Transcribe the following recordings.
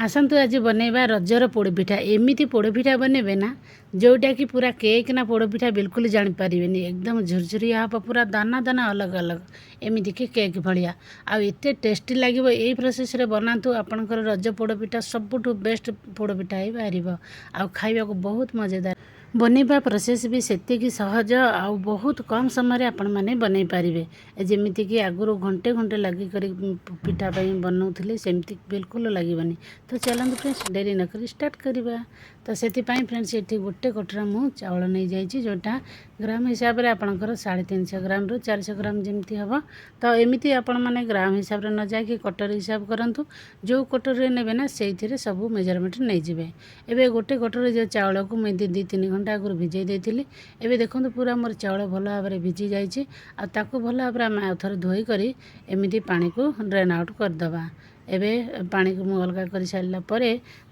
आसतु आज बनैबा रजर पोड़पिठा एमती पोड़पिठा बनैबे ना जोटा कि पूरा केक ना पोड़पिठा बिल्कुल जापर एकदम झुरझुरिया हम पूरा दाना दाना अलग अलग एमती कि केक भाया आत टेस्टी लगे यही प्रोसेस रे बनातु आपणकर रज पोड़पिठा सबुठ बेस्ट पोड़पिठा ही बाहर आ खाइबा को बहुत मजेदार बनैबा प्रोसेस भी सेतिकी सहज आउ बहुत कम समय आपण मैंने बनई पारे जमीती कि आगु घंटे घंटे लगी पिठा बनाऊे सेमती बिल्कुल लगे तो चलते फ्रेंड्स डेरी नक स्टार्ट करवा तो से फ्रेंड्स ये गोटे कटोरा मु चाउल नहीं जाइए जोटा ग्राम हिसाब से आपंकर 350 ग्राम रु 400 ग्राम जमी हम तो एमती आपण मैंने ग्राम हिसाब से न जाकि कटर हिसाब करूँ जो कटर ने ना से सब मेजरमेंट नहीं जाए एवं गोटे कटर जो चाउल को मुझे 2-3 घंटा आगुरी भिजई देती एवं देखो पूरा मोर चाउल भल भाव में भिजी जाइए आकु भल भाव में आम आउ थे धोई कर एमती पानी को ड्रेन आउट करदे एवं पानी को मुझे अलग कर सारापर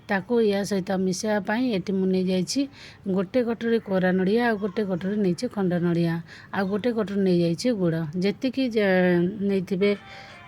ताकू या सहित मिसापी ये मुझे जाइए गोटे कटोरी कोरा नड़िया आ गोटे कटोरी नहीं खंड नड़िया आ गोटे कटोरी नहीं जाइए गुड़ जी नहीं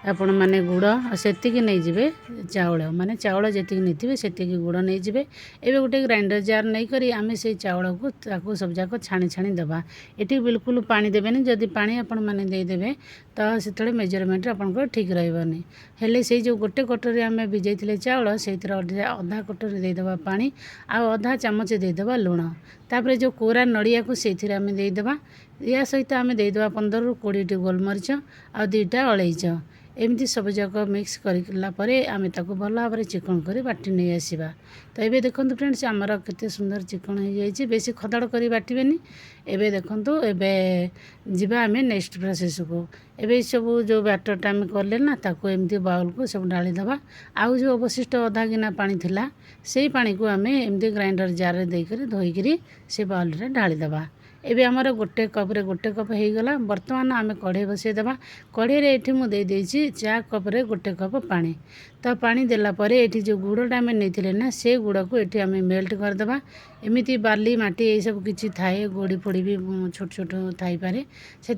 आपण मैंने गुड़ से नहीं चाउल माने चाउल जी नहीं से गुड़ नहीं जाए एवं गोटे ग्राइंडर जार नहीं करी आमे से चाउल को ताकू सब जाक छाणी छाणी दबा ये बिल्कुल पानी देवेनि जदि पानी आपण मैंने देदेवे तो से मेजरमेंट आपंकर ठीक रही हेले से जो गोटे कटोरी आम भिजई चाउल से अधा कटोरी देदेबा पानी आधा चामच देदेबा लुण तापर जो कोरा नड़िया को से देदेबा या सहित आम देदेबा 15 ରୁ 20 टी गोलमरीच आ 2टा अलैच एमती सब जाक मिक्स करापर आम भल भाव में चिकन कर बाटी नहीं आसवा तो ये देखो फ्रेंड्स आमर केते सुंदर चिकन हो जाए बेसी खदड़ कर बाटबेनि एवं देखो एवं जीवा आम नेक्स्ट प्रोसेस को एवं सब जो बैटरटा आम कले ना ताको एमती बाउल को सब ढालीदे आउ जो अवशिष्ट अधा गिना पानी थिला से पानी को आम एमती ग्राइंडर जार देकर धोईकरी से बाउल रे ढालीदे एबे आमर गोटे कप्रे गोटे कप हो गला बर्तमान आम कढ़ई बसईदेवा कढ़ई ये मुझे चा कप्रे गोटे कप पानी तो पानी देलापर ये जो गुड़टा आम नहीं ना से गुड़ को ये आम मेल्ट करदे एमती बाली माटी ये सब किसी थाए गोड़ी फोड़ी भी छोट छोट थाईपे से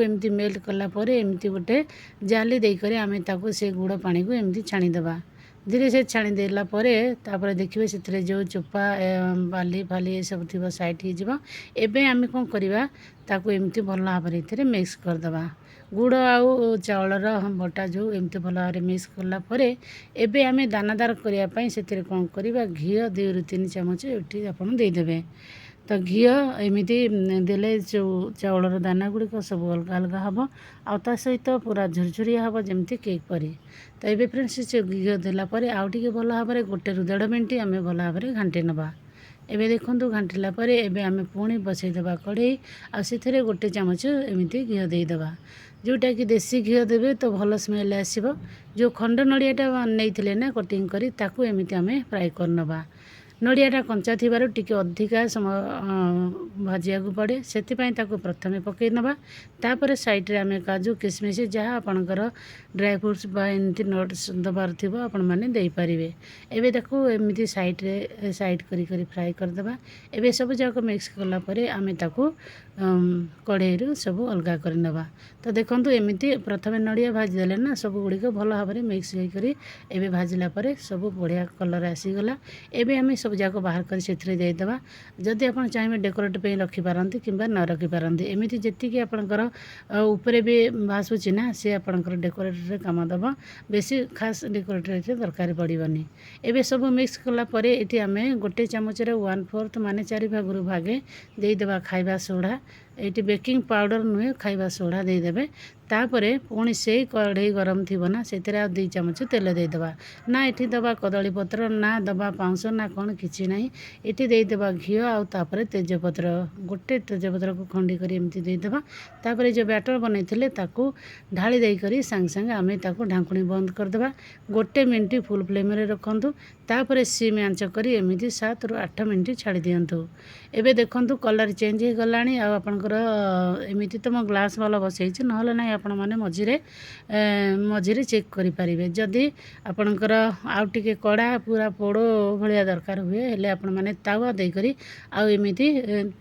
एमती मेल्ट कलापर एमती गोटे जाली देकर आम से गुड़ पानी को एमती छाणीदे धीरे से छाणी देला तापर देखिए से जो चोपा बाली फाली ये सब थी साइड हो आम कौन करवा ताकू एमती भल भाव में मिक्स करदे गुड़ आउ चाउलर बटा जो एमती भल भाव में मिक्स कलापर एबे आम दानादार करने से कौन करवा घी 2 ରୁ 3 ଚାମଚ ये आप देदेवे तो घी एमती देले जो चाउलर दाना गुड़िक सब अलग अलग हम आ सहित पूरा झुरझुरिया हम जमती केक परी तो ये फ्रेंड्स से घी देलापर आउ टे भल भाव में 1 ରୁ 1.5 मिनिट आम भल भाव में घाटी नवा एबे देखो घाटिला आम पुणी बसईदे कढ़ई आरे 1 ଚାମଚ एमती घी देदेबा जोटा कि देसी घी देवे तो भल स्मेल आसो जो खंड नड़ियाटा नहीं ना कटिंग करी ताकू एमती आम फ्राए करनवा नड़ियाटा कंचा थी टी अधिका समय भाजिया पड़े से प्रथम पकई नवा तापर साइड्रे आम काजू किसमिश जहाँ आपणकर ड्राई फ्रुट्स एमती नट्स दबार थी आपण मैंने देपारे एवं देखो एमती साइड्रे साइड करी फ्राए करदे एवं सब जाक मिक्स कलापर आम कढ़ई सब अलग करनवा तो देखो एमती प्रथम नड़िया भाजीदे ना सब गुड़िक भल भाव में मिक्स होकर एवं भाजिला सब बढ़िया कलर आसीगला एवं आम सब जाक बाहर कर देदेबा जदि आप चाहिए डेकोरेट पे रखिपारती कि न रखिपारती एमती जी आपंकर उपरे भी भासुची ना सी आपंकर डेकोरेट काम दब बेसी खास डेकोरेट दरकार पड़ोनी एवं सब मिक्स कलापर ये आम 1 ଚାମଚ 1/4 माने 4 भागरू भागे देदेबा खाइबा सोडा ये बेकिंग पाउडर नुहे खाइबा सोडा देदेबे तापरे पुणी से कढ़ई गरम थी ना से 2 ଚାମଚ तेल देदेबा ना ये दबा कदली पत्र ना दबा पाउंस ना कौन किसी ना ये देदेबा घी आउे तेजपत्र गोटे तेजपत्र को खंडी कर एमती देदेबा तापर जो बैटर बनई ताकू ढाली देकर सांगे सांगे आम ढाकुणी बंद करदे 1 मिनिट फुल फ्लेम रखु तापर सिम आंच कर एमती 7 ରୁ 8 मिनिट छाड़ी दिंतु एबे देखु कलर चेंज हो गला आपंकर एमती तो मो ग्लास वाला बसई ना ना आपण मैंने मझिरे चेक करें जदि आपणकर आउ टे कड़ा पूरा पोड़ भाया दरकार हुए हेले आपण मैंने तावा देकर आउ एमती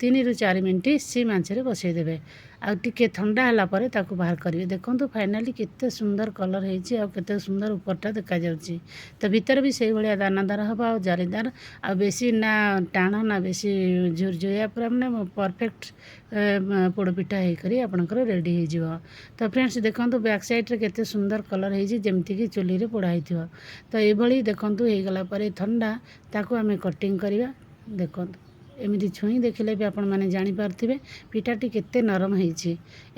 3 ରୁ 4 मिनिट सिम आंचरे बसईदेवे ଆଉ ଟିକେ ଥଣ୍ଡା ହେଲା ପରେ ତାକୁ ବାହାର କରିବେ। ଦେଖନ୍ତୁ ଫାଇନାଲି କେତେ ସୁନ୍ଦର କଲର୍ ହେଇଛି ଆଉ କେତେ ସୁନ୍ଦର ଉପରଟା ଦେଖାଯାଉଛି। ତ ଭିତରେ ବି ସେଇଭଳିଆ ଦାନାଦାର ହେବ ଆଉ ଜାଲିଦାର, ଆଉ ବେଶୀ ନା ଟାଣ ନା ବେଶୀ ଝୁରଝୁରିଆ, ପୁରା ମାନେ ପରଫେକ୍ଟ ପୋଡ଼ପିଠା ହେଇକରି ଆପଣଙ୍କର ରେଡ଼ି ହେଇଯିବ। ତ ଫ୍ରେଣ୍ଡସ୍ ଦେଖନ୍ତୁ ବ୍ୟାକ୍ ସାଇଡ଼୍ରେ କେତେ ସୁନ୍ଦର କଲର୍ ହେଇଛି, ଯେମିତିକି ଚୁଲିରେ ପୋଡ଼ା ହେଇଥିବ। ତ ଏଇଭଳି ଦେଖନ୍ତୁ ହେଇଗଲା ପରେ ଥଣ୍ଡା, ତାକୁ ଆମେ କଟିଂ କରିବା। ଦେଖନ୍ତୁ ଏମିତି ଛୁଇଁ ଦେଖିଲେ ବି ଆପଣମାନେ ଜାଣିପାରୁଥିବେ ପିଠାଟି କେତେ ନରମ ହେଇଛି।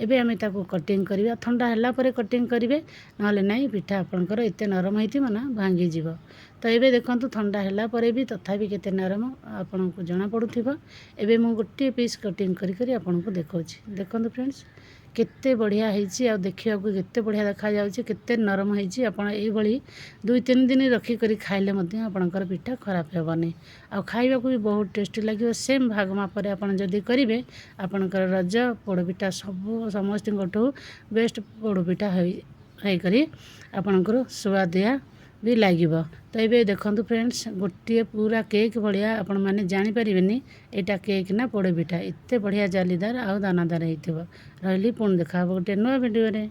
ଏବେ ଆମେ ତାକୁ କଟିଂ କରିବା। ଥଣ୍ଡା ହେଲା ପରେ କଟିଂ କରିବେ, ନହେଲେ ନାହିଁ ପିଠା ଆପଣଙ୍କର ଏତେ ନରମ ହେଇଥିବ ନା ଭାଙ୍ଗିଯିବ। ତ ଏବେ ଦେଖନ୍ତୁ ଥଣ୍ଡା ହେଲା ପରେ ବି ତଥାପି କେତେ ନରମ ଆପଣଙ୍କୁ ଜଣାପଡ଼ୁଥିବ। ଏବେ ମୁଁ ଗୋଟିଏ ପିସ୍ କଟିଂ କରି ଆପଣଙ୍କୁ ଦେଖାଉଛି। ଦେଖନ୍ତୁ ଫ୍ରେଣ୍ଡସ୍ କେତେ ବଢ଼ିଆ ହେଇଛି ଆଉ ଦେଖିବାକୁ କେତେ ବଢ଼ିଆ ଦେଖାଯାଉଛି, କେତେ ନରମ ହେଇଛି। ଆପଣ ଏଇଭଳି 2-3 ଦିନ ରଖିକରି ଖାଇଲେ ମଧ୍ୟ ଆପଣଙ୍କର ପିଠା ଖରାପ ହେବନି, ଆଉ ଖାଇବାକୁ ବି ବହୁତ ଟେଷ୍ଟି ଲାଗିବ। ସେମ୍ ଭାଗ ମାପରେ ଆପଣ ଯଦି କରିବେ, ଆପଣଙ୍କର ରଜ ପୋଡ଼ପିଠା ସମସ୍ତଙ୍କଠୁ ବେଷ୍ଟ ପୋଡ଼ପିଠା ହେଇକରି ଆପଣଙ୍କର ସୁଆଦିଆ ବି ଲାଗିବ। ତ ଏବେ ଦେଖନ୍ତୁ ଫ୍ରେଣ୍ଡସ୍ ଗୋଟିଏ ପୁରା କେକ୍ ଭଳିଆ ଆପଣମାନେ ଜାଣିପାରିବେନି ଏଇଟା କେକ୍ ନା ପୋଡ଼ପିଠା, ଏତେ ବଢ଼ିଆ ଜାଲିଦାର ଆଉ ଦାନାଦାର ହେଇଥିବ। ରହିଲି, ପୁଣି ଦେଖା ହେବ ଗୋଟେ ନୂଆ ଭିଡ଼ିଓରେ।